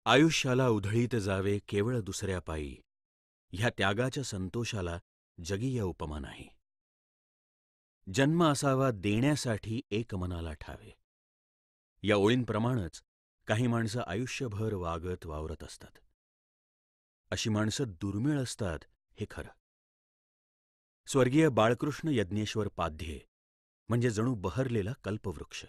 आयुष्याला उधळीत जावे केवळ दुसऱ्या पायी, ह्या त्यागाच्या संतोषाला जगीय उपमा नाही. जन्म असावा देण्यासाठी एक मनाला ठावे, या ओळींप्रमाणेच काही माणसं आयुष्यभर वागत वावरत असतात. अशी माणसं दुर्मिळ असतात हे खरं. स्वर्गीय बाळकृष्ण यज्ञेश्वर पाध्ये म्हणजे जणू बहरलेला कल्पवृक्ष.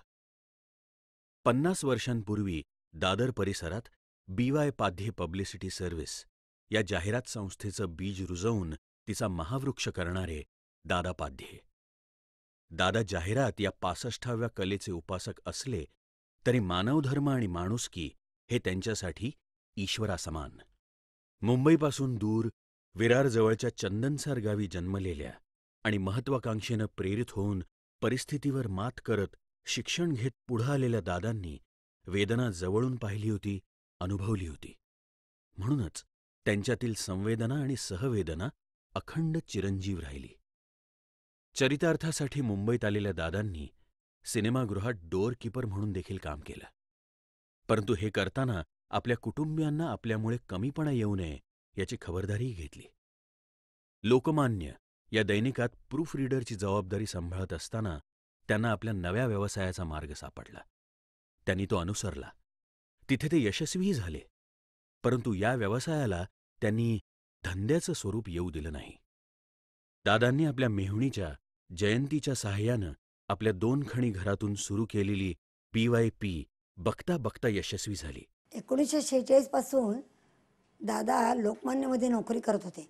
50 वर्षांपूर्वी दादर परिसरात BY पाध्ये पब्लिसिटी सर्व्हिस या जाहिरात संस्थेचं बीज रुजवून तिचा महावृक्ष करणारे दादा पाध्ये. दादा जाहिरात या 65व्या कलेचे उपासक असले तरी मानवधर्म आणि माणुसकी हे त्यांच्यासाठी ईश्वरासमान. मुंबईपासून दूर विरारजवळच्या चंदनसार गावी जन्मलेल्या आणि महत्वाकांक्षेनं प्रेरित होऊन परिस्थितीवर मात करत शिक्षण घेत पुढं आलेल्या दादांनी वेदना जवळून पाहिली होती, अनुभवली होती. म्हणूनच त्यांच्यातील संवेदना आणि सहवेदना अखंड चिरंजीव राहिली. चरितार्थासाठी मुंबईत आलेल्या दादांनी सिनेमागृहात डोअर कीपर म्हणून देखील काम केलं. परंतु हे करताना आपल्या कुटुंबियांना आपल्यामुळे कमीपणा येऊ नये याची खबरदारीही घेतली. लोकमान्य या दैनिकात प्रूफ रीडरची जबाबदारी सांभाळत असताना त्यांना आपल्या नव्या व्यवसायाचा मार्ग सापडला. त्यांनी तो अनुसरला. तिथे ते यशस्वीही झाले. परंतु या व्यवसायाला त्यांनी धंद्याचं स्वरूप येऊ दिलं नाही. दादांनी आपल्या मेहुणीच्या जयंतीच्या साहाय्यानं आपल्या 2 खणी घरातून सुरू केलेली PYP बघता बघता यशस्वी झाली. 1946 पासून दादा लोकमान्यमध्ये नोकरी करत होते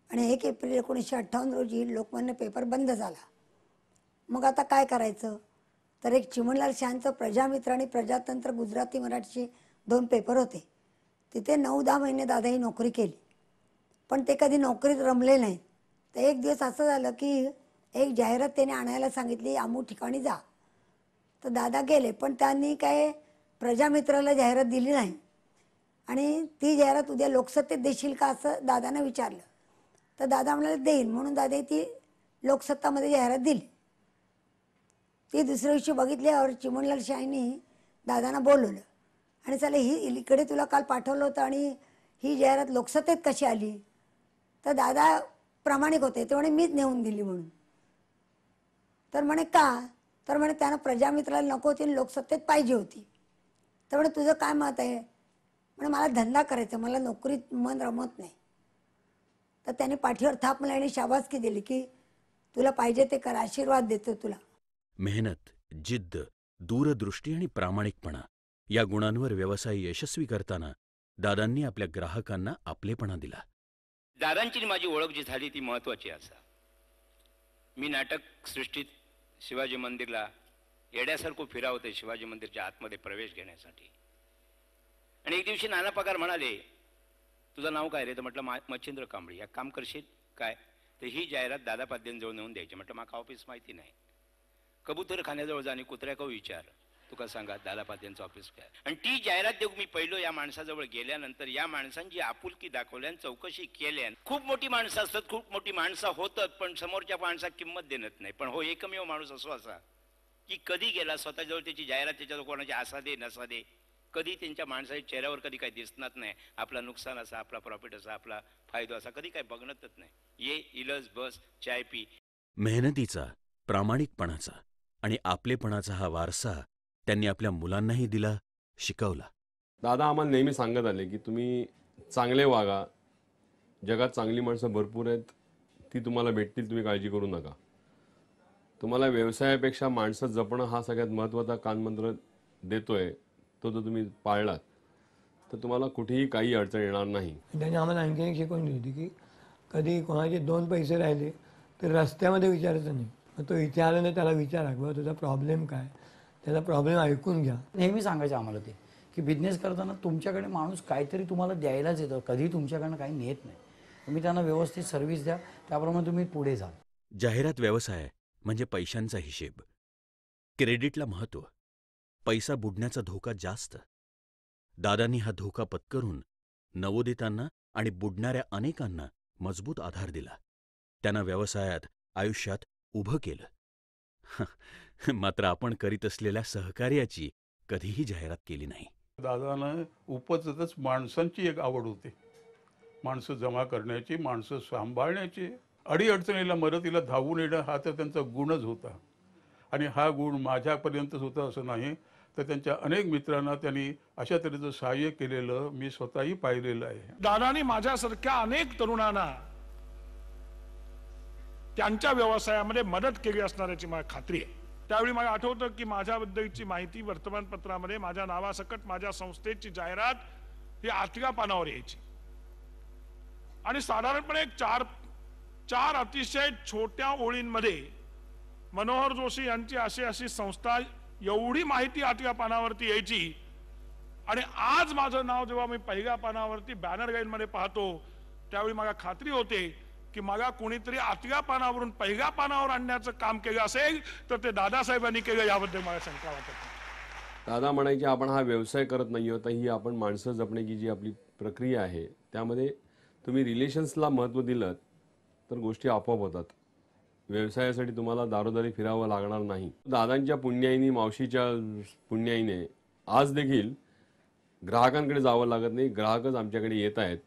आणि 1 एप्रिल 1958 रोजी लोकमान्य पेपर बंद झाला. मग आता काय करायचं, तर एक चिमणलाल शहांचं प्रजामित्र आणि प्रजातंत्र गुजराती मराठीचे 2 पेपर होते. तिथे 9-10 महिने दादाही नोकरी केली, पण ते कधी नोकरीत रमले नाहीत. तर एक दिवस असं झालं की एक जाहिरात त्याने आणायला सांगितली, अमूक ठिकाणी जा. तर दादा गेले, पण त्यांनी काय प्रजामित्राला जाहिरात दिली नाही आणि ती जाहिरात उद्या लोकसत्तेत देशील का असं दादांना विचारलं. तर दादा म्हणाले देईन, म्हणून दादा ती लोकसत्तामध्ये जाहिरात दिली. ती दुसऱ्या दिवशी बघितल्यावर चिमणलाल शाहींनी दादांना बोलवलं आणि चला ही इकडे तुला काल पाठवलं होतं आणि ही जाहिरात लोकसत्तेत कशी आली. तर दादा प्रामाणिक होते, ते म्हणे मीच नेऊन दिली म्हणून. तर म्हणे का, तर म्हणे त्यानं प्रजामित्राला नको होती आणि लोकसत्तेत पाहिजे होती. तर म्हणे तुझं काय मत आहे. म्हणे मला धंदा करायचा, मला नोकरीत मन रमत नाही. तर त्याने पाठीवर थाप मला आणि शाबासकी दिली की तुला पाहिजे ते कर, आशीर्वाद देतो तुला. मेहनत, जिद्द, दूरदृष्टी आणि प्रामाणिकपणा या गुणांवर व्यवसाय यशस्वी करताना दादांनी आपल्या ग्राहकांना आपलेपणा दिला. दादांची माझी ओळख जी झाली ती महत्त्वाची असा. मी नाटक सृष्टीत शिवाजी मंदिरला येड्यासारखं फिरावते शिवाजी मंदिरच्या आतमध्ये प्रवेश घेण्यासाठी. आणि एक दिवशी नाना पगार म्हणाले, तुझं नाव काय रे. तर म्हटलं मच्छिंद्र कांबळी. या काम करशील काय. तर ही जाहिरात दादा पाद्यांजवळ नेऊन द्यायची. म्हटलं माका ऑफिस माहिती नाही. कबूतर खाण्याजवळ जा आणि कुत्र्याका विचार, तुका सांगा दादा पाद्यांचं ऑफिस काय. आणि ती जाहिरात देऊ मी पहिलो या माणसाजवळ गेल्यानंतर या माणसांची आपुलकी दाखवल्यान, चौकशी केल्यान. खूप मोठी माणसं असतात, खूप मोठी माणसं होतात, पण समोरच्या माणसात किंमत देत नाही. पण हो एकमेव माणूस असो असा की कधी गेला स्वतःजवळ त्याची जाहिरात त्याच्याजवळ कोणाची असा दे नसा दे, कधी त्यांच्या माणसाच्या चेहऱ्यावर कधी काही दिसणार नाही. आपला नुकसान असा, आपला प्रॉफिट असा, आपला फायदा असा कधी काही बघणतच नाही. ये इलस बस चाय पी. मेहनतीचा, प्रामाणिकपणाचा आणि आपलेपणाचा हा वारसा त्यांनी आपल्या मुलांनाही दिला, शिकवला. दादा आम्हाला नेहमी सांगत आले की तुम्ही चांगले वागा, जगात चांगली माणसं भरपूर आहेत, ती तुम्हाला भेटतील, तुम्ही काळजी करू नका. तुम्हाला व्यवसायापेक्षा माणसं जपणं हा सगळ्यात महत्त्वाचा कानमंत्र देतोय, तो जर तुम्ही पाळलात तर तुम्हाला कुठेही काही अडचण येणार नाही. त्यांनी आम्हाला आणखी एक शिकवून दिली होती की कधी कोणाचे 2 पैसे राहिले तर रस्त्यामध्ये विचारायचं नाही. मग तो इथे आला नाही त्याला विचारा बाबा तुझा प्रॉब्लेम काय, त्याचा प्रॉब्लेम ऐकून घ्या. नेहमी सांगायचं आम्हाला ते की बिझनेस करताना तुमच्याकडे माणूस काहीतरी तुम्हाला द्यायलाच येतं, कधी तुमच्याकडनं काही नेत नाही. तुम्ही त्यांना व्यवस्थित सर्व्हिस द्या, त्याप्रमाणे तुम्ही पुढे जाल. जाहिरात व्यवसाय म्हणजे पैशांचा हिशेब, क्रेडिटला महत्त्व, पैसा बुडण्याचा धोका जास्त. दादांनी हा धोका पत्करून नवोदितांना आणि बुडणाऱ्या अनेकांना मजबूत आधार दिला. त्यांना व्यवसायात, आयुष्यात उभं केलं. मात्र आपण करीत असलेल्या सहकार्याची कधीही जाहिरात केली नाही. दादांना उपजतच माणसांची एक आवड होती. माणसं जमा करण्याची, माणसं सांभाळण्याची, अडीअडचणीला मदतीला धावून येणं हा तर त्यांचा गुणच होता. आणि हा गुण माझ्यापर्यंतच होता असं नाही, तर त्यांच्या अनेक मित्रांना त्यांनी अशा तऱ्हेचं सहाय्य केलेलं मी स्वतःही पाहिलेलं आहे. दादानी माझ्यासारख्या अनेक तरुणांना त्यांच्या व्यवसायामध्ये मदत केली असणाऱ्याची मला खात्री आहे. त्यावेळी मला आठवतं की माझ्याबद्दलची माहिती वर्तमानपत्रामध्ये माझ्या नावासकट माझ्या संस्थेची जाहिरात ही 8व्या पानावर यायची. आणि साधारणपणे चार अतिशय छोट्या ओळींमध्ये मनोहर जोशी यांची अशी अशी संस्था, एवढी माहिती 8व्या पानावरती यायची. आणि आज माझं नाव जेव्हा मी पहिल्या पानावरती बॅनर गाईडमध्ये पाहतो, त्यावेळी मला खात्री होते की मला कोणीतरी 8व्या पानावरून पहिल्या पानावर आणण्याचं काम केलं असेल तर ते दादासाहेबांनी केलं, याबद्दल मला शंका वाटत नाही. दादा म्हणायचे आपण हा व्यवसाय करत नाही आहोत, ही आपण माणसं जपण्याची जी आपली प्रक्रिया आहे त्यामध्ये तुम्ही रिलेशन्सला महत्त्व दिलं तर गोष्टी आपोआप होतात. व्यवसायासाठी तुम्हाला दारोदारी फिरावं लागणार नाही. दादांच्या पुण्याईने, मावशीच्या पुण्याईने आज देखील ग्राहकांकडे जावं लागत नाही. ग्राहकच आमच्याकडे येत आहेत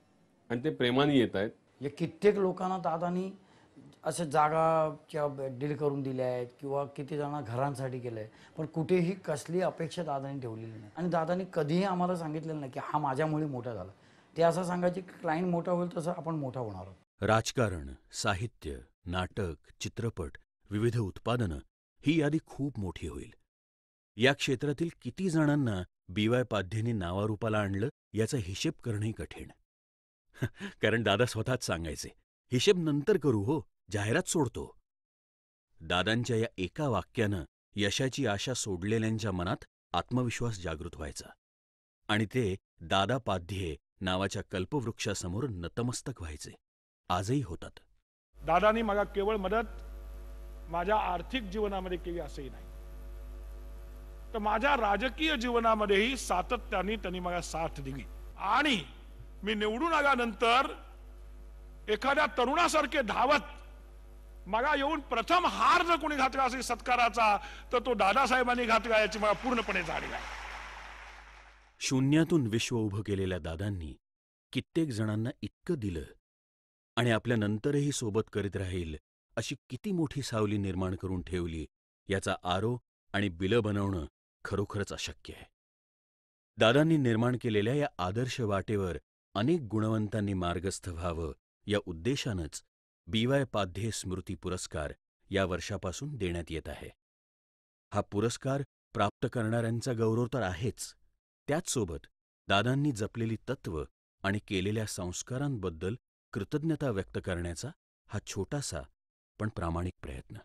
आणि ते प्रेमाने येत आहेत. या कित्येक लोकांना दादानी अशा जागाच्या डील करून दिल्या आहेत किंवा किती जणांना घरांसाठी केलं आहे, पण कुठेही कसली अपेक्षा दादानी ठेवलेली नाही. आणि दादानी कधीही आम्हाला सांगितलेलं नाही की हा माझ्यामुळे मोठा झाला. ते असं सांगायचे की क्लायंट मोठा होईल तसं आपण मोठा होणार आहोत. राजकारण, साहित्य, नाटक, चित्रपट, विविध उत्पादनं ही यादी खूप मोठी होईल. या क्षेत्रातील किती जणांना BY पाध्येंनी नावारूपाला आणलं याचा हिशेब करणंही कठीण. कारण दादा स्वतःच सांगायचे, हिशेब नंतर करू हो, जाहिरात सोडतो. दादांच्या या एका वाक्यानं यशाची आशा सोडलेल्यांच्या मनात आत्मविश्वास जागृत व्हायचा आणि ते दादा पाध्ये नावाच्या कल्पवृक्षासमोर नतमस्तक व्हायचे. आजही होतात. दादानी मला केवळ मदत माझ्या आर्थिक जीवनामध्ये केली असंही नाही, तर माझ्या राजकीय जीवनामध्येही सातत्याने त्यांनी मला साथ दिली. आणि मी निवडून आल्यानंतर एखाद्या तरुणासारखे धावत मला येऊन प्रथम हार जर कोणी घातला असेल सत्काराचा, तर तो दादासाहेबांनी घातला, याची मला पूर्णपणे जाणीव आहे. शून्यातून विश्व उभं केलेल्या दादांनी कित्येक जणांना इतकं दिलं आणि आपल्या नंतरही सोबत करीत राहील अशी किती मोठी सावली निर्माण करून ठेवली, याचा आरो आणि बिलं बनवणं खरोखरच अशक्य आहे. दादांनी निर्माण केलेल्या या आदर्श वाटेवर अनेक गुणवंतांनी मार्गस्थ व्हावं या उद्देशानंच BY पाध्ये स्मृती पुरस्कार या वर्षापासून देण्यात येत आहे. हा पुरस्कार प्राप्त करणाऱ्यांचा गौरव तर आहेच, त्याचसोबत दादांनी जपलेली तत्त्व आणि केलेल्या संस्कारांबद्दल कृतज्ञता व्यक्त करण्याचा हा छोटासा पण प्रामाणिक प्रयत्न.